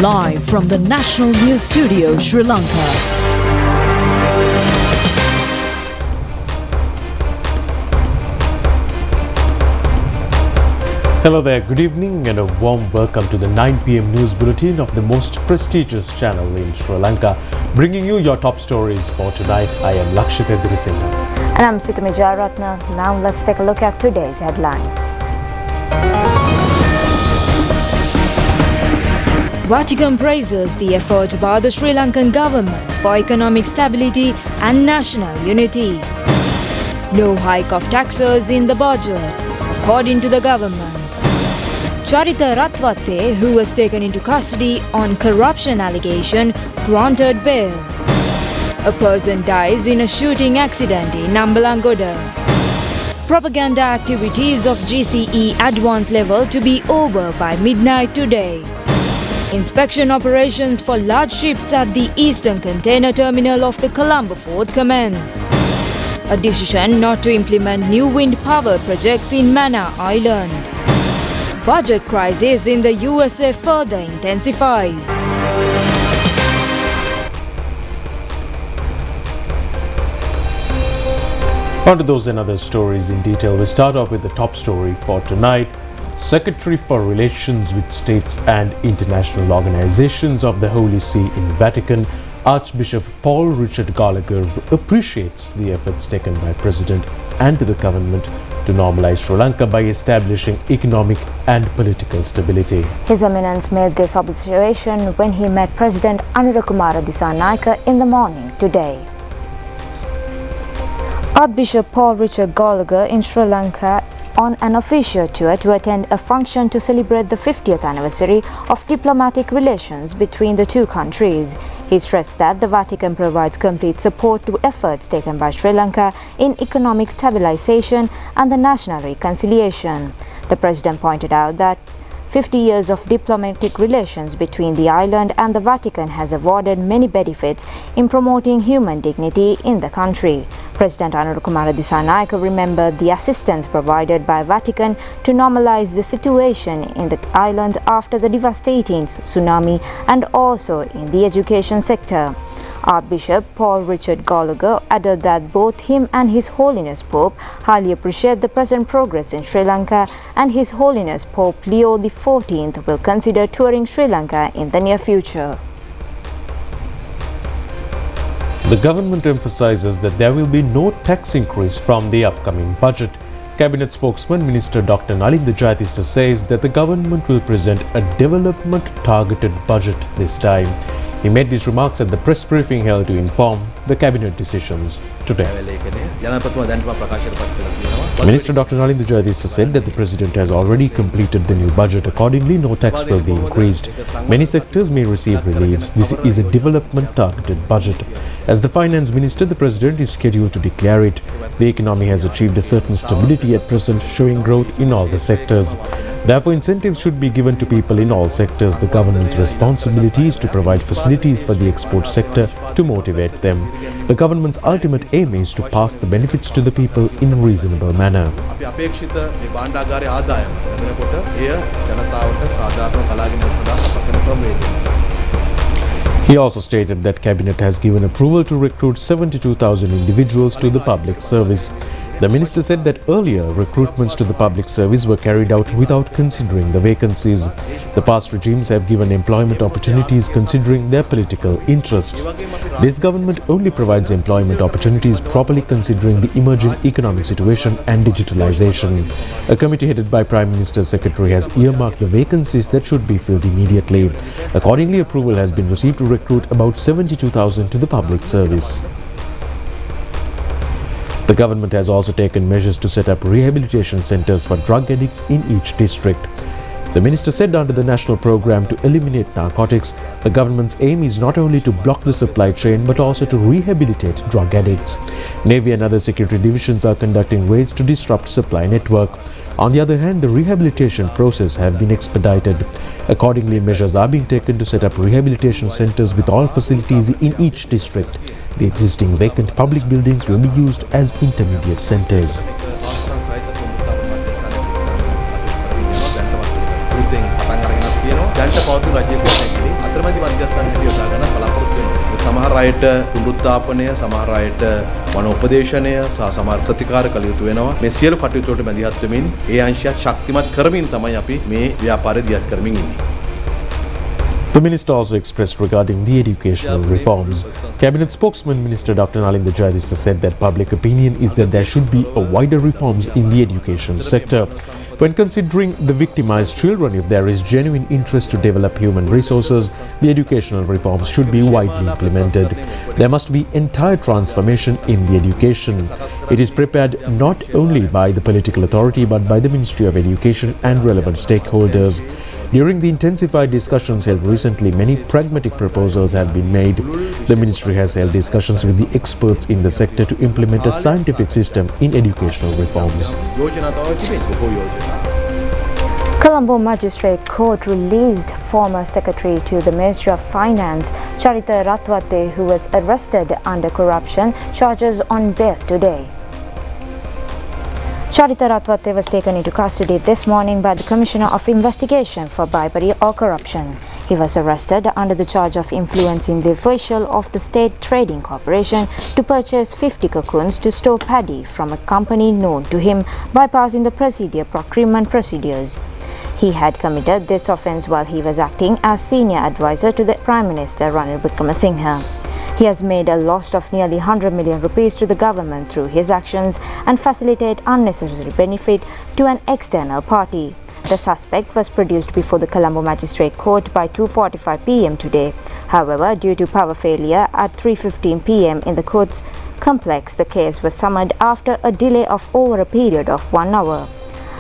Live from the National News Studio, Sri Lanka. Hello there, good evening and a warm welcome to the 9 p.m. news bulletin of the most prestigious channel in Sri Lanka, bringing you your top stories for tonight. I am Lakshita Dirisinha. And I'm Sitami Jayaratna. Now let's take a look at today's headlines. Vatican praises the effort by the Sri Lankan government for economic stability and national unity. No hike of taxes in the budget, according to the government. Charita Ratwatte, who was taken into custody on corruption allegation, granted bail. A person dies in a shooting accident in Nambalangoda. Propaganda activities of GCE advanced level to be over by midnight today. Inspection operations for large ships at the Eastern Container Terminal of the Colombo Port commence. A decision not to implement new wind power projects in Manor Island. Budget crisis in the USA further intensifies. On to those and other stories in detail. We start off with the top story for tonight. Secretary for Relations with States and International Organizations of the Holy See in Vatican, Archbishop Paul Richard Gallagher, appreciates the efforts taken by President and the government to normalize Sri Lanka by establishing economic and political stability. His Eminence made this observation when he met President Anurakkumara Dissanayake in the morning today. Archbishop Paul Richard Gallagher in Sri Lanka on an official tour to attend a function to celebrate the 50th anniversary of diplomatic relations between the two countries. He stressed that the Vatican provides complete support to efforts taken by Sri Lanka in economic stabilization and the national reconciliation. The President pointed out that 50 years of diplomatic relations between the island and the Vatican has awarded many benefits in promoting human dignity in the country. President Anurakkumara Dissanayake remembered the assistance provided by Vatican to normalize the situation in the island after the devastating tsunami and also in the education sector. Archbishop Paul Richard Gallagher added that both him and His Holiness Pope highly appreciate the present progress in Sri Lanka, and His Holiness Pope Leo XIV will consider touring Sri Lanka in the near future. The government emphasizes that there will be no tax increase from the upcoming budget. Cabinet spokesman Minister Dr. Nalinda Jayatissa says that the government will present a development-targeted budget this time. He made these remarks at the press briefing held to inform the cabinet decisions today. Minister Dr. Nalinda Jayatissa said that the President has already completed the new budget. Accordingly, no tax will be increased. Many sectors may receive reliefs. This is a development-targeted budget. As the Finance Minister, the President is scheduled to declare it. The economy has achieved a certain stability at present, showing growth in all the sectors. Therefore, incentives should be given to people in all sectors. The government's responsibility is to provide facilities for the export sector to motivate them. The government's ultimate aim is to pass the benefits to the people in a reasonable manner. He also stated that Cabinet has given approval to recruit 72,000 individuals to the public service. The minister said that earlier recruitments to the public service were carried out without considering the vacancies. The past regimes have given employment opportunities considering their political interests. This government only provides employment opportunities properly considering the emerging economic situation and digitalization. A committee headed by Prime Minister's Secretary has earmarked the vacancies that should be filled immediately. Accordingly, approval has been received to recruit about 72,000 to the public service. The government has also taken measures to set up rehabilitation centers for drug addicts in each district. The minister said under the national program to eliminate narcotics, the government's aim is not only to block the supply chain but also to rehabilitate drug addicts. Navy and other security divisions are conducting raids to disrupt supply network. On the other hand, the rehabilitation process have been expedited. Accordingly, measures are being taken to set up rehabilitation centers with all facilities in each district. The existing vacant public buildings will be used as intermediate centers. අතරමැදි මධ්‍යස්ථාන හැටියට යොදා ගන්න බලාපොරොත්තු වෙනවා. සමහර අයට පුනරුත්ථාපනය, සමහර අයට වනෝපදේශනය සහ සමහර ප්‍රතිකාර කළ යුතු වෙනවා. මේ සියලු කටයුතු වලට මැදිහත් වෙමින් ඒ අංශයත් ශක්තිමත් කරමින් තමයි අපි මේ ව්‍යාපාරය දියත් කරමින් ඉන්නේ. The minister also expressed regarding the educational reforms. Cabinet spokesman Minister Dr. Nalinda Jayadisa said that public opinion is that there should be a wider reforms in the education sector. When considering the victimized children, if there is genuine interest to develop human resources, the educational reforms should be widely implemented. There must be entire transformation in the education. It is prepared not only by the political authority but by the Ministry of Education and relevant stakeholders. During the intensified discussions held recently, many pragmatic proposals have been made. The ministry has held discussions with the experts in the sector to implement a scientific system in educational reforms. Colombo Magistrate Court released former Secretary to the Ministry of Finance, Charita Ratwate, who was arrested under corruption charges on bail today. Charita Ratwate was taken into custody this morning by the Commissioner of Investigation for Bribery or Corruption. He was arrested under the charge of influencing the official of the State Trading Corporation to purchase 50 cocoons to store paddy from a company known to him, bypassing the procurement procedures. He had committed this offence while he was acting as senior advisor to the Prime Minister Ranil Wickremesinghe. He has made a loss of nearly 100 million rupees to the government through his actions and facilitate unnecessary benefit to an external party. The suspect was produced before the Colombo Magistrate Court by 2:45 p.m. today. However, due to power failure at 3:15 p.m. in the court's complex, the case was summoned after a delay of over a period of 1 hour.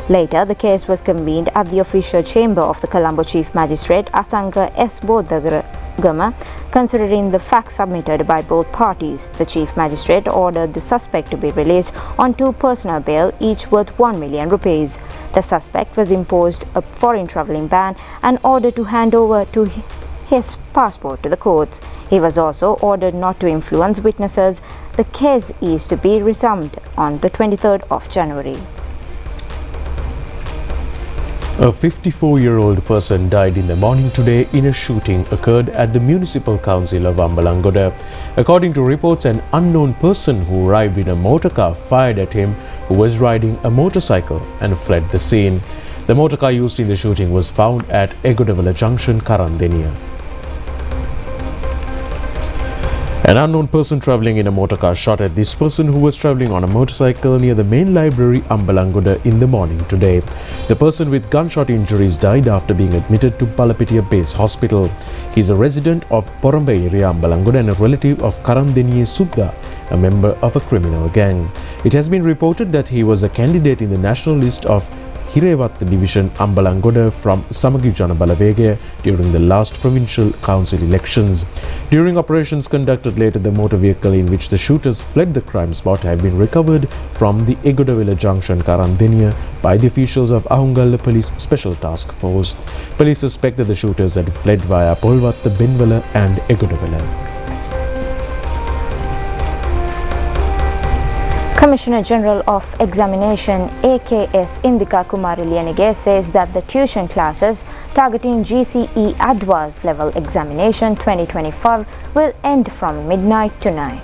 Later, the case was convened at the official chamber of the Colombo Chief Magistrate Asanka S. Bodhagama. Considering the facts submitted by both parties, the Chief Magistrate ordered the suspect to be released on 2 personal bail, each worth 1 million rupees. The suspect was imposed a foreign travelling ban and ordered to hand over to his passport to the courts. He was also ordered not to influence witnesses. The case is to be resumed on the 23rd of January. A 54-year-old person died in the morning today in a shooting occurred at the Municipal Council of Ambalangoda. According to reports, an unknown person who arrived in a motor car fired at him who was riding a motorcycle and fled the scene. The motor car used in the shooting was found at Egodavala Junction, Karandenia. An unknown person travelling in a motor car shot at this person who was travelling on a motorcycle near the main library Ambalangoda in the morning today. The person with gunshot injuries died after being admitted to Palapitiya Base Hospital. He is a resident of Poramba area Ambalangoda and a relative of Karandeniye Subda, a member of a criminal gang. It has been reported that he was a candidate in the national list of Hirevatta Division Ambalangoda from Samagi Jana Balawegaya during the last provincial council elections. During operations conducted later, the motor vehicle in which the shooters fled the crime spot have been recovered from the Egodavila Junction, Karandenia by the officials of Ahungalla Police Special Task Force. Police suspect that the shooters had fled via Polvatta, Benvala and Egodavila. Commissioner General of Examination AKS Indika Kumari Liyanige says that the tuition classes targeting GCE Advanced Level Examination 2025 will end from midnight tonight.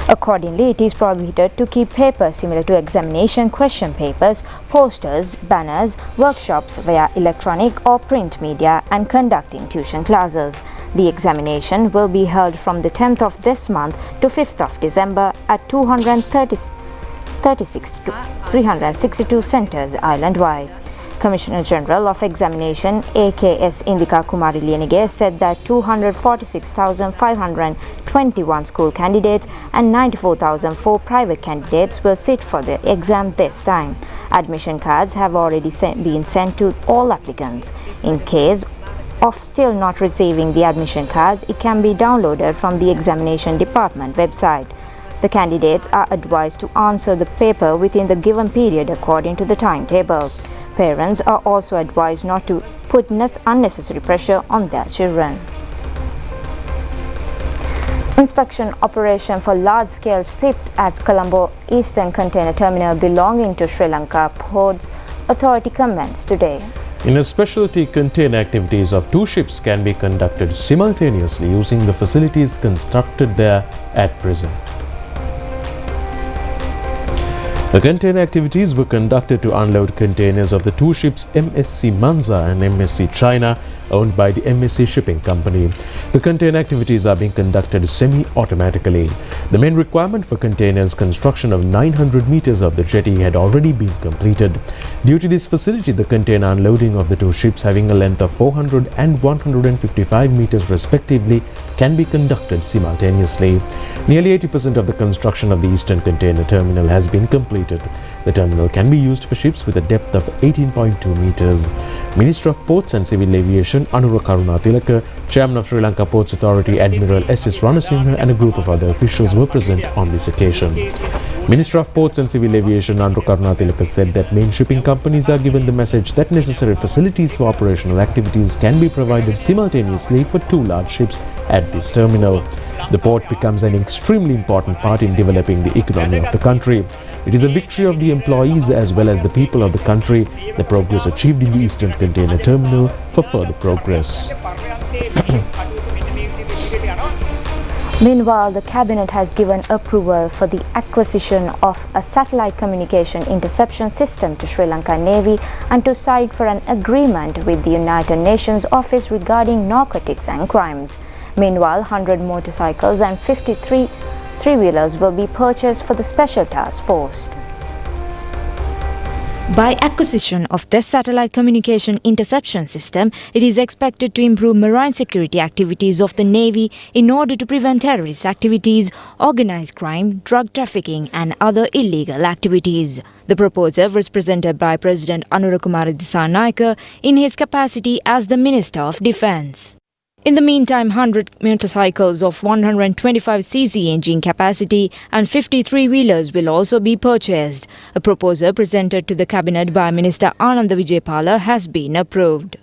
Accordingly, it is prohibited to keep papers similar to examination question papers, posters, banners, workshops via electronic or print media and conducting tuition classes. The examination will be held from the 10th of this month to 5th of December at 236 to 362 centres island-wide. Commissioner General of Examination AKS Indika Kumari Liyanige said that 246,521 school candidates and 94,004 private candidates will sit for the exam this time. Admission cards have already been sent to all applicants. In case of still not receiving the admission cards, it can be downloaded from the examination department website. The candidates are advised to answer the paper within the given period according to the timetable. Parents are also advised not to put unnecessary pressure on their children. Inspection operation for large-scale ship at Colombo Eastern Container Terminal belonging to Sri Lanka Ports Authority commenced today. In a specialty, container activities of 2 ships can be conducted simultaneously using the facilities constructed there at present. The container activities were conducted to unload containers of the 2 ships MSC Manza and MSC China, owned by the MSC Shipping Company. The container activities are being conducted semi-automatically. The main requirement for containers construction of 900 meters of the jetty had already been completed. Due to this facility, the container unloading of the 2 ships having a length of 400 and 155 meters respectively can be conducted simultaneously. Nearly 80% of the construction of the Eastern Container Terminal has been completed. The terminal can be used for ships with a depth of 18.2 meters. Minister of Ports and Civil Aviation Anura Karunatilaka, Chairman of Sri Lanka Ports Authority Admiral S.S. Ranasinghe and a group of other officials were present on this occasion. Minister of Ports and Civil Aviation Anura Karunatilaka said that main shipping companies are given the message that necessary facilities for operational activities can be provided simultaneously for 2 large ships at this terminal. The port becomes an extremely important part in developing the economy of the country. It is a victory of the employees as well as the people of the country, the progress achieved in the Eastern Container Terminal for further progress. Meanwhile, the Cabinet has given approval for the acquisition of a satellite communication interception system to Sri Lanka Navy and to sign for an agreement with the United Nations Office regarding narcotics and crimes. Meanwhile, 100 motorcycles and 53 three-wheelers will be purchased for the Special Task Force. By acquisition of this satellite communication interception system, it is expected to improve marine security activities of the Navy in order to prevent terrorist activities, organized crime, drug trafficking and other illegal activities. The proposal was presented by President Anura Kumara Dissanayake in his capacity as the Minister of Defence. In the meantime, 100 motorcycles of 125cc engine capacity and 53 wheelers will also be purchased. A proposal presented to the Cabinet by Minister Ananda Vijaypala has been approved.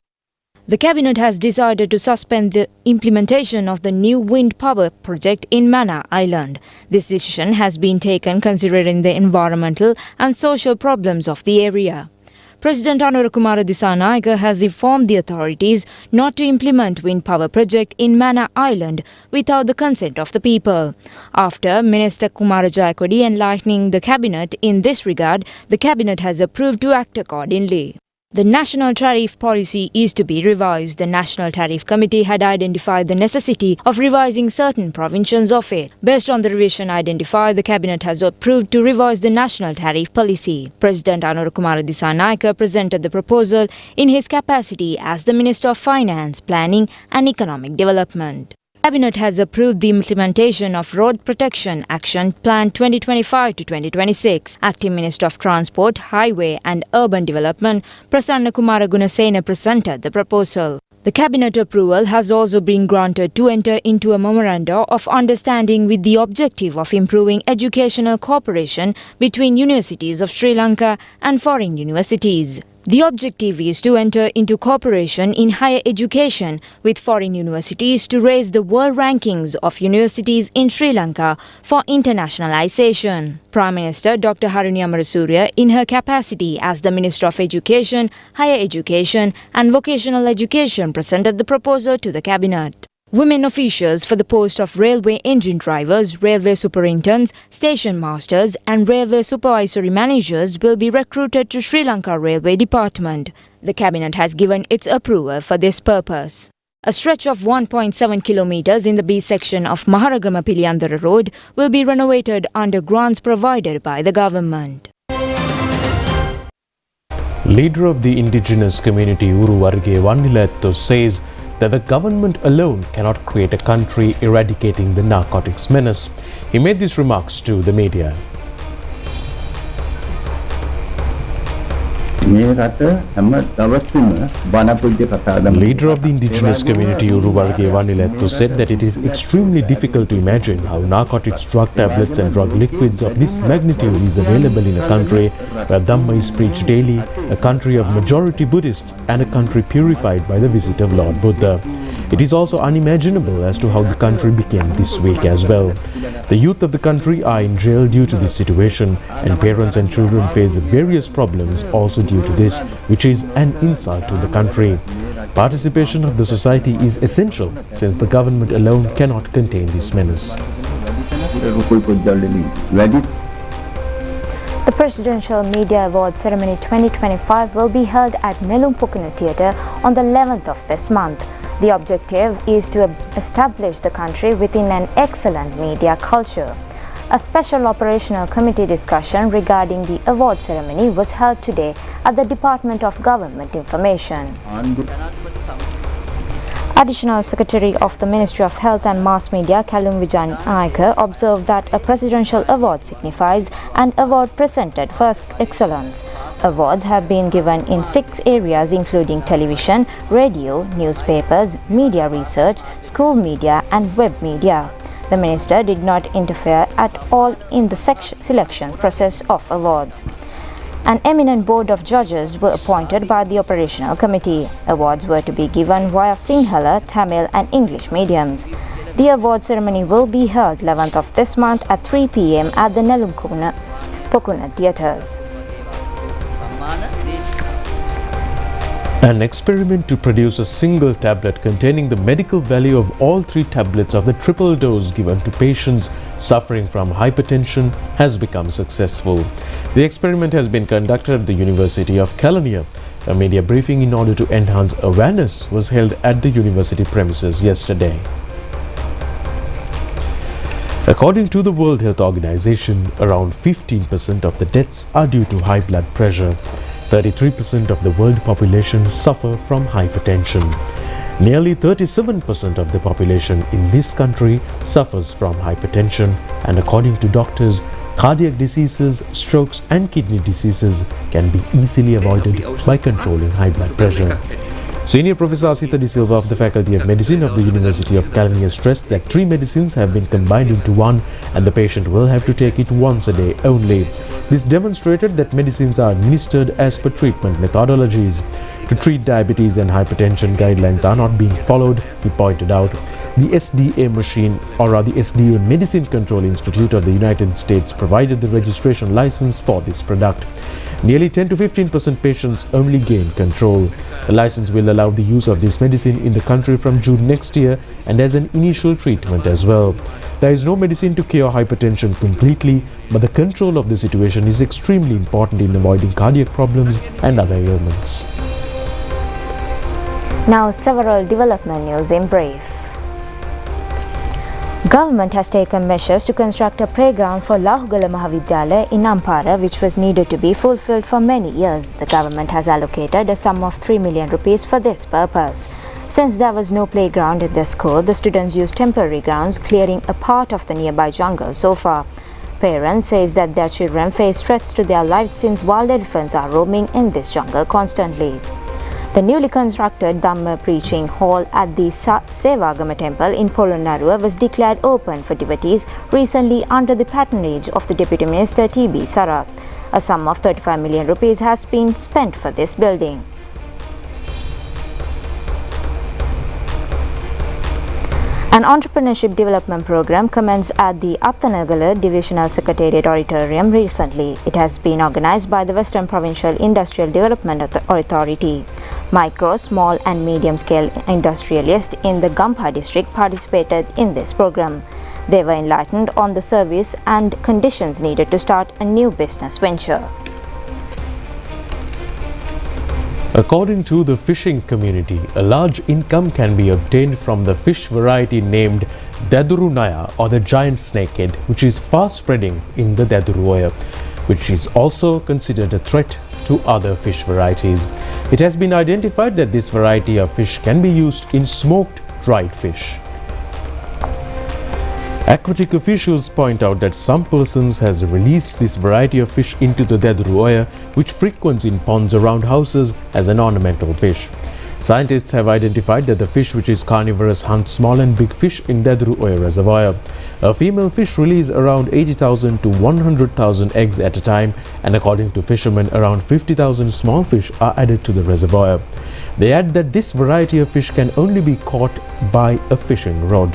The Cabinet has decided to suspend the implementation of the new wind power project in Manor Island. This decision has been taken considering the environmental and social problems of the area. President Anura Kumara Dissanayake has informed the authorities not to implement wind power project in Manor Island without the consent of the people. After Minister Kumara Jayakodi enlightening the Cabinet in this regard, the Cabinet has approved to act accordingly. The national tariff policy is to be revised. The National Tariff Committee had identified the necessity of revising certain provisions of it. Based on the revision identified, the Cabinet has approved to revise the national tariff policy. President Anura Kumara Dissanayake presented the proposal in his capacity as the Minister of Finance, Planning and Economic Development. The Cabinet has approved the implementation of Road Protection Action Plan 2025 to 2026. Acting Minister of Transport, Highway and Urban Development, Prasanna Kumara Gunasena presented the proposal. The Cabinet approval has also been granted to enter into a memorandum of understanding with the objective of improving educational cooperation between universities of Sri Lanka and foreign universities. The objective is to enter into cooperation in higher education with foreign universities to raise the world rankings of universities in Sri Lanka for internationalization. Prime Minister Dr. Harini Amarasuriya, in her capacity as the Minister of Education, Higher Education and Vocational Education, presented the proposal to the Cabinet. Women officials for the post of railway engine drivers, railway superintendents, station masters and railway supervisory managers will be recruited to Sri Lanka Railway Department. The Cabinet has given its approval for this purpose. A stretch of 1.7 kilometers in the B section of Maharagama Piliyandara Road will be renovated under grants provided by the government. Leader of the indigenous community Uru Warge says that the government alone cannot create a country eradicating the narcotics menace. He made these remarks to the media. Leader of the indigenous community Uru Warge said that it is extremely difficult to imagine how narcotics, drug tablets and drug liquids of this magnitude is available in a country where Dhamma is preached daily, a country of majority Buddhists and a country purified by the visit of Lord Buddha. It is also unimaginable as to how the country became this weak as well. The youth of the country are in jail due to this situation, and parents and children face various problems also due to this, which is an insult to the country. Participation of the society is essential since the government alone cannot contain this menace. The Presidential Media Award Ceremony 2025 will be held at Nelum Pokuna Theatre on the 11th of this month. The objective is to establish the country within an excellent media culture. A special operational committee discussion regarding the award ceremony was held today at the Department of Government Information. Additional Secretary of the Ministry of Health and Mass Media, Kalum Vijanayaka, observed that a presidential award signifies an award presented for excellence. Awards have been given in 6 areas including television, radio, newspapers, media research, school media and web media. The minister did not interfere at all in the selection process of awards. An eminent board of judges were appointed by the operational committee. Awards were to be given via Sinhala, Tamil and English mediums. The award ceremony will be held 11th of this month at 3 p.m. at the Nelum Pokuna Theatres. An experiment to produce a single tablet containing the medical value of all 3 tablets of the triple dose given to patients suffering from hypertension has become successful. The experiment has been conducted at the University of Kelaniya. A media briefing in order to enhance awareness was held at the university premises yesterday. According to the World Health Organization, around 15% of the deaths are due to high blood pressure. 33% of the world population suffer from hypertension. Nearly 37% of the population in this country suffers from hypertension, and according to doctors, cardiac diseases, strokes and kidney diseases can be easily avoided by controlling high blood pressure. Senior Professor Asita De Silva of the Faculty of Medicine of the University of Kelaniya stressed that 3 medicines have been combined into one and the patient will have to take it once a day only. This demonstrated that medicines are administered as per treatment methodologies. To treat diabetes and hypertension, guidelines are not being followed, he pointed out. The SDA machine, or rather SDA Medicine Control Institute of the United States, provided the registration license for this product. Nearly 10 to 15% patients only gain control. The license will allow the use of this medicine in the country from June next year and as an initial treatment as well. There is no medicine to cure hypertension completely, but the control of the situation is extremely important in avoiding cardiac problems and other ailments. Now several development news in brief. Government has taken measures to construct a playground for Lahugala Mahavidyalaya in Ampara, which was needed to be fulfilled for many years. The government has allocated a sum of 3 million rupees for this purpose. Since there was no playground at the school, the students used temporary grounds, clearing a part of the nearby jungle so far. Parents say that their children face threats to their lives since wild elephants are roaming in this jungle constantly. The newly constructed Dhamma preaching hall at the Sevagama temple in Polonnaruwa was declared open for devotees recently under the patronage of the Deputy Minister T.B. Sarath. A sum of 35 million rupees has been spent for this building. An entrepreneurship development program commenced at the Attanagala Divisional Secretariat Auditorium recently. It has been organized by the Western Provincial Industrial Development Authority. Micro, small and medium-scale industrialists in the Gampha district participated in this program. They were enlightened on the service and conditions needed to start a new business venture. According to the fishing community, a large income can be obtained from the fish variety named Dadurunaya, or the giant snakehead, which is fast spreading in the Daduruoya, which is also considered a threat to other fish varieties. It has been identified that this variety of fish can be used in smoked dried fish. Aquatic officials point out that some persons has released this variety of fish into the Daduruoya, which frequents in ponds around houses as an ornamental fish. Scientists have identified that the fish, which is carnivorous, hunts small and big fish in Daduruoya reservoir. A female fish releases around 80,000 to 100,000 eggs at a time, and according to fishermen, around 50,000 small fish are added to the reservoir. They add that this variety of fish can only be caught by a fishing rod.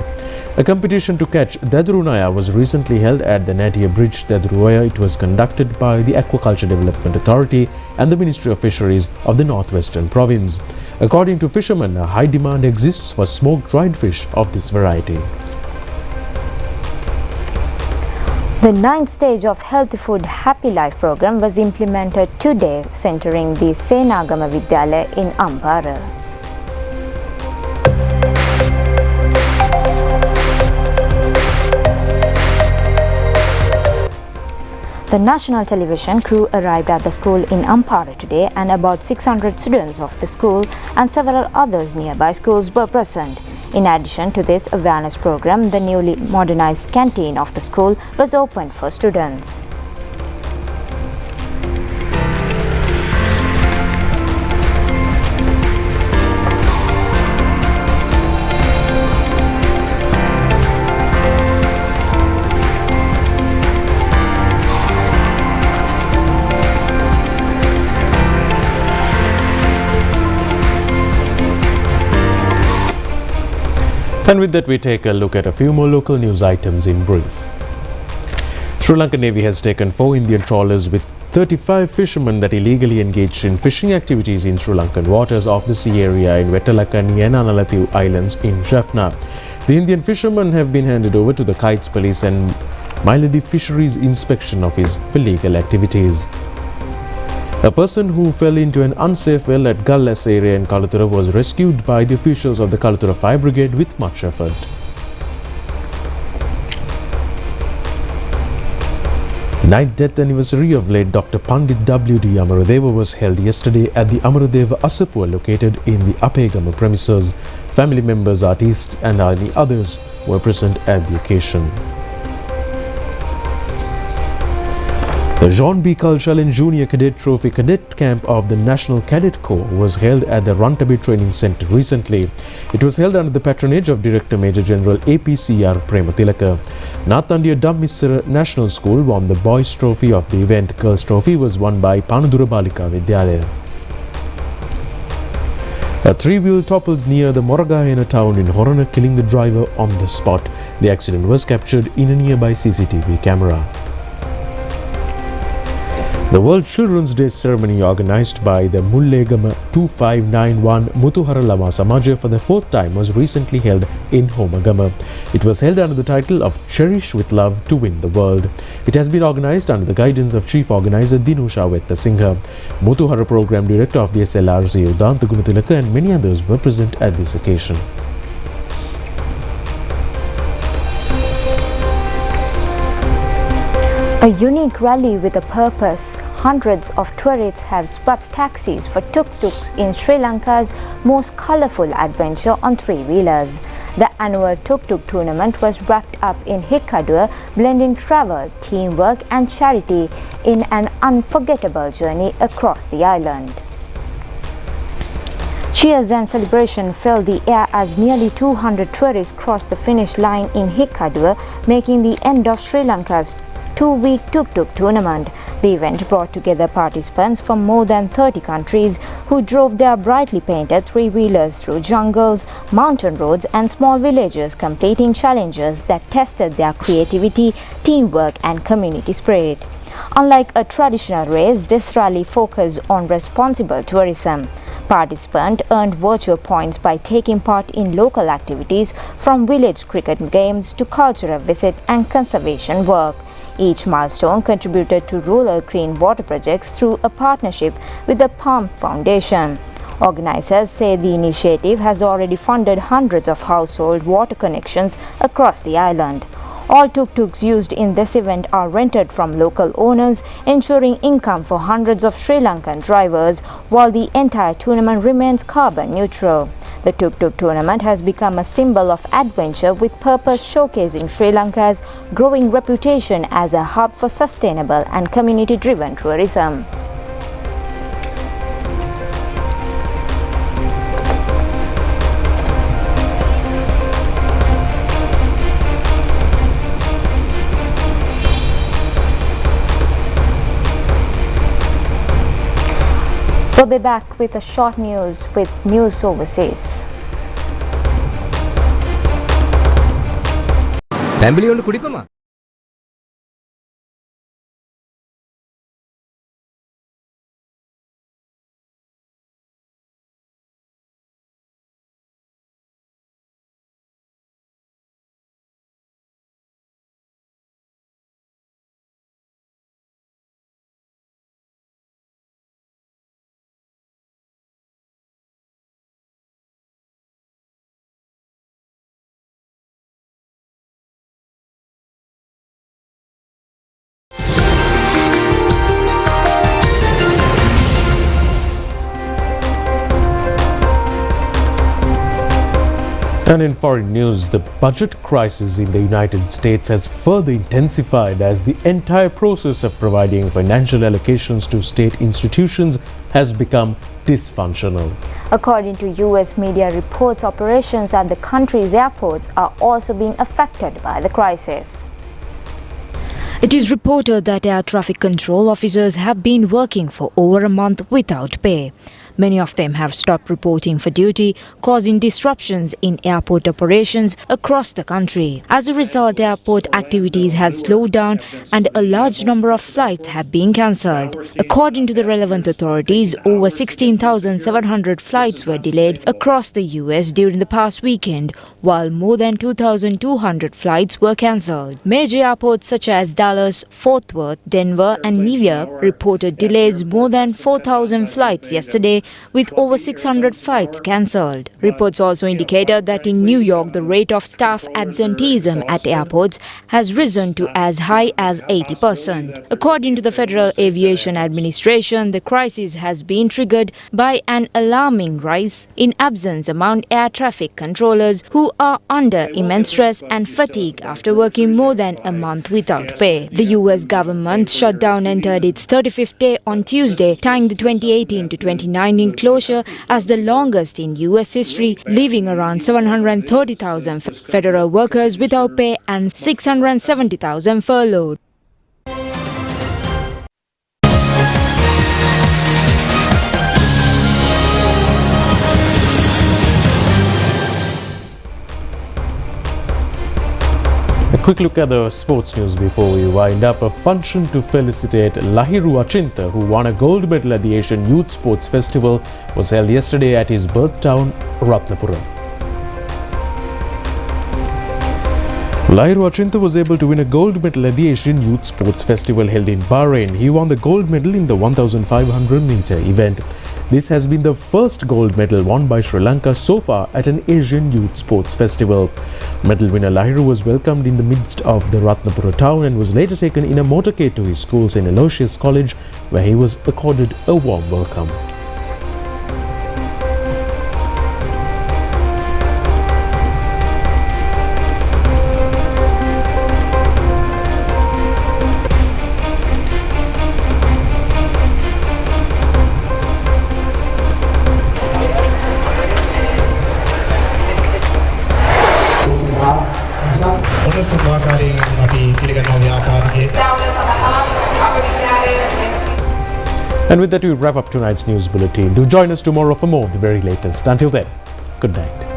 A competition to catch Dadurunaya was recently held at the Nadia Bridge, Daduruaya. It was conducted by the Aquaculture Development Authority and the Ministry of Fisheries of the Northwestern Province. According to fishermen, a high demand exists for smoked dried fish of this variety. The 9th stage of Healthy Food Happy Life program was implemented today, centering the Senagama Vidyalaya in Ampara. The national television crew arrived at the school in Ampara today, and about 600 students of the school and several others nearby schools were present. In addition to this awareness program, the newly modernized canteen of the school was opened for students. And with that, we take a look at a few more local news items in brief. Sri Lankan Navy has taken 4 Indian trawlers with 35 fishermen that illegally engaged in fishing activities in Sri Lankan waters off the sea area in Wetalakani and Analathivu Islands in Jaffna. The Indian fishermen have been handed over to the Kites Police and Milady Fisheries Inspection Office for legal activities. A person who fell into an unsafe well at Gallas area in Kalathura was rescued by the officials of the Kalathura Fire Brigade with much effort. The 9th death anniversary of late Dr. Pandit W.D. Amaradeva was held yesterday at the Amaradeva Asapua located in the Apegama premises. Family members, artists and many others were present at the occasion. The John B. Culshall Junior Cadet Trophy Cadet Camp of the National Cadet Corps was held at the Rantabi Training Centre recently. It was held under the patronage of Director Major General APCR Premathilaka. Nathandiya Dhammissara National School won the Boys Trophy of the event. Girls Trophy was won by Panadura Balika Vidyalaya. A 3-wheel toppled near the Moragayana town in Horana, killing the driver on the spot. The accident was captured in a nearby CCTV camera. The World Children's Day ceremony organized by the Mullegama 2591 Muthuharalama Samaja for the 4th time was recently held in Homagama. It was held under the title of Cherish with Love to Win the World. It has been organized under the guidance of Chief Organizer Dinusha Wetta Singha. Muthuhara Program Director of the SLRC Udanta Gunatilaka and many others were present at this occasion. A unique rally with a purpose. Hundreds of tourists have swept taxis for tuk-tuks in Sri Lanka's most colourful adventure on 3-wheelers. The annual tuk-tuk tournament was wrapped up in Hikkadua, blending travel, teamwork and charity in an unforgettable journey across the island. Cheers and celebration filled the air as nearly 200 tourists crossed the finish line in Hikkadua, making the end of Sri Lanka's 2-week tuk-tuk tournament. The event brought together participants from more than 30 countries who drove their brightly painted 3-wheelers through jungles, mountain roads and small villages, completing challenges that tested their creativity, teamwork and community spirit. Unlike a traditional race, this rally focused on responsible tourism. Participants earned virtual points by taking part in local activities from village cricket games to cultural visit and conservation work. Each milestone contributed to rural clean water projects through a partnership with the Palm Foundation. Organizers say the initiative has already funded hundreds of household water connections across the island. All tuk-tuks used in this event are rented from local owners, ensuring income for hundreds of Sri Lankan drivers, while the entire tournament remains carbon neutral. The tuk-tuk tournament has become a symbol of adventure with purpose, showcasing Sri Lanka's growing reputation as a hub for sustainable and community-driven tourism. We'll be back with a short news with news overseas. And in foreign news, the budget crisis in the United States has further intensified as the entire process of providing financial allocations to state institutions has become dysfunctional. According to US media reports, operations at the country's airports are also being affected by the crisis. It is reported that air traffic control officers have been working for over a month without pay. Many of them have stopped reporting for duty, causing disruptions in airport operations across the country. As a result, airport activities have slowed down and a large number of flights have been cancelled. According to the relevant authorities, over 16,700 flights were delayed across the US during the past weekend, while more than 2,200 flights were cancelled. Major airports such as Dallas, Fort Worth, Denver and New York reported delays more than 4,000 flights yesterday, with over 600 flights cancelled. Reports also indicated that in New York, the rate of staff absenteeism at airports has risen to as high as 80%. According to the Federal Aviation Administration, the crisis has been triggered by an alarming rise in absence among air traffic controllers who are under immense stress and fatigue after working more than a month without pay. The US government shutdown entered its 35th day on Tuesday, tying the 2018 to 2019 closure as the longest in US history, leaving around 730,000 federal workers without pay and 670,000 furloughed. A quick look at the sports news before we wind up. A function to felicitate Lahiru Achinta, who won a gold medal at the Asian Youth Sports Festival, was held yesterday at his birth town, Ratnapura. Lahiru Achinta was able to win a gold medal at the Asian Youth Sports Festival held in Bahrain. He won the gold medal in the 1,500-meter event. This has been the first gold medal won by Sri Lanka so far at an Asian Youth Sports Festival. Medal winner Lahiru was welcomed in the midst of the Ratnapura town and was later taken in a motorcade to his school, St. Aloysius College, where he was accorded a warm welcome. And with that, we wrap up tonight's news bulletin. Do join us tomorrow for more of the very latest. Until then, good night.